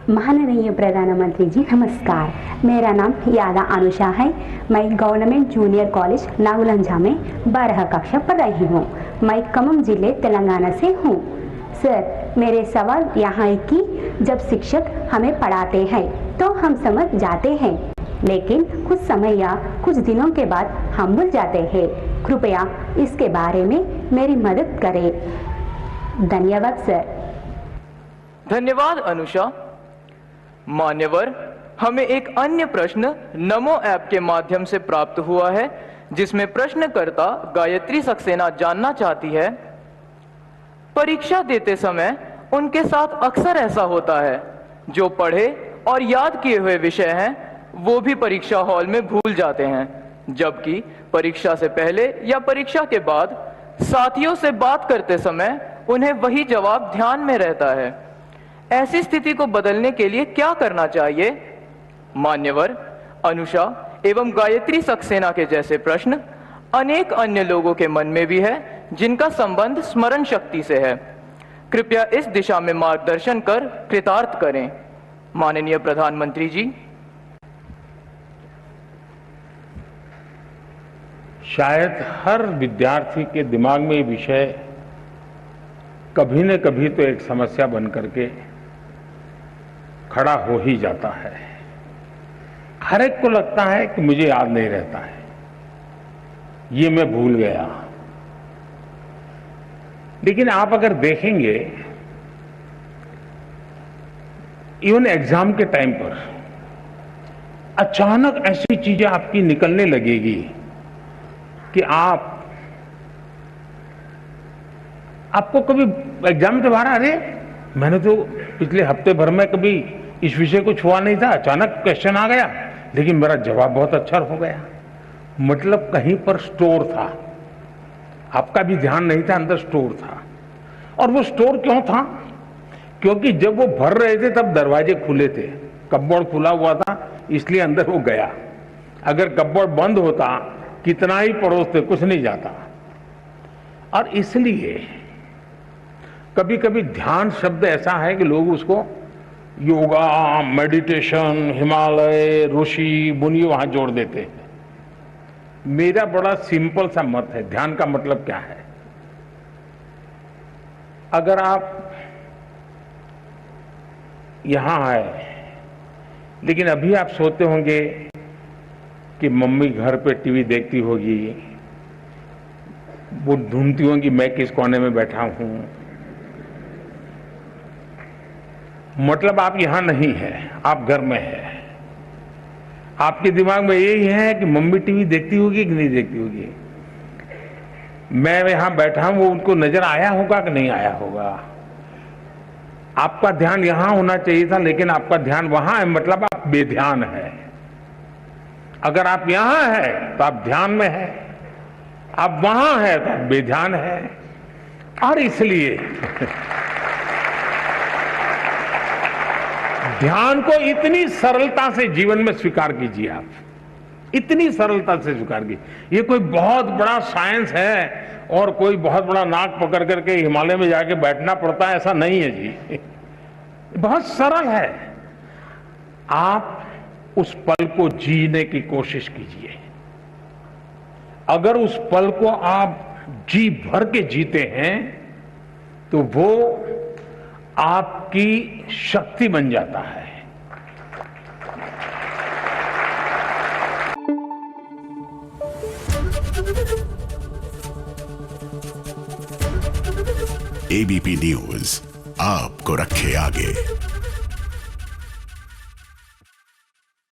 माननीय प्रधानमंत्री जी नमस्कार। मेरा नाम यादा अनुषा है। मैं गवर्नमेंट जूनियर कॉलेज नागुलंजा में 12 कक्षा पढ़ रही हूँ। मैं खम्मम जिले तेलंगाना से हूँ। सर, मेरे सवाल यहाँ है कि जब शिक्षक हमें पढ़ाते हैं तो हम समझ जाते हैं, लेकिन कुछ समय या कुछ दिनों के बाद हम भूल जाते हैं। कृपया इसके बारे में मेरी मदद करें। धन्यवाद सर। धन्यवाद अनुषा। मान्यवर, हमें एक अन्य प्रश्न नमो ऐप के माध्यम से प्राप्त हुआ है, जिसमें प्रश्नकर्ता गायत्री सक्सेना जानना चाहती है, परीक्षा देते समय उनके साथ अक्सर ऐसा होता है, जो पढ़े और याद किए हुए विषय हैं वो भी परीक्षा हॉल में भूल जाते हैं, जबकि परीक्षा से पहले या परीक्षा के बाद साथियों से बात करते समय उन्हें वही जवाब ध्यान में रहता है। ऐसी स्थिति को बदलने के लिए क्या करना चाहिए? मान्यवर, अनुषा एवं गायत्री सक्सेना के जैसे प्रश्न अनेक अन्य लोगों के मन में भी है, जिनका संबंध स्मरण शक्ति से है। कृपया इस दिशा में मार्गदर्शन कर कृतार्थ करें। माननीय प्रधानमंत्री जी। शायद हर विद्यार्थी के दिमाग में ये विषय कभी न कभी तो एक समस्या बन करके खड़ा हो ही जाता है। हर एक को लगता है कि मुझे याद नहीं रहता है, ये मैं भूल गया। लेकिन आप अगर देखेंगे, इवन एग्जाम के टाइम पर अचानक ऐसी चीजें आपकी निकलने लगेगी कि आपको कभी एग्जाम के बाहर, अरे मैंने तो पिछले हफ्ते भर में कभी इस विषय को छुआ नहीं था, अचानक क्वेश्चन आ गया, लेकिन मेरा जवाब बहुत अच्छा हो गया। मतलब कहीं पर स्टोर था, आपका भी ध्यान नहीं था, अंदर स्टोर था। और वो स्टोर क्यों था? क्योंकि जब वो भर रहे थे तब दरवाजे खुले थे, कपबोर्ड खुला हुआ था, इसलिए अंदर वो गया। अगर कपबोर्ड बंद होता, कितना ही पड़ोसते, कुछ नहीं जाता। और इसलिए कभी कभी ध्यान शब्द ऐसा है कि लोग उसको योगा, मेडिटेशन, हिमालय, ऋषि, मुनि वहां जोड़ देते हैं। मेरा बड़ा सिंपल सा मत है, ध्यान का मतलब क्या है? अगर आप यहां आए, लेकिन अभी आप सोते होंगे कि मम्मी घर पे टीवी देखती होगी, वो ढूंढती होंगी मैं किस कोने में बैठा हूं। मतलब आप यहां नहीं हैं, आप घर में हैं। आपके दिमाग में यही है कि मम्मी टीवी देखती होगी कि नहीं देखती होगी, मैं यहां बैठा हूं, वो उनको नजर आया होगा कि नहीं आया होगा। आपका ध्यान यहां होना चाहिए था, लेकिन आपका ध्यान वहां है, मतलब आप बेध्यान है। अगर आप यहां हैं तो आप ध्यान में हैं, आप वहां हैं तो आप बेध्यान है। और इसलिए ध्यान को इतनी सरलता से जीवन में स्वीकार कीजिए, आप इतनी सरलता से स्वीकार कीजिए। ये कोई बहुत बड़ा साइंस है और कोई बहुत बड़ा नाक पकड़ करके हिमालय में जाके बैठना पड़ता है, ऐसा नहीं है जी। बहुत सरल है। आप उस पल को जीने की कोशिश कीजिए। अगर उस पल को आप जी भर के जीते हैं तो वो आपकी शक्ति बन जाता है। एबीपी न्यूज आपको रखे आगे।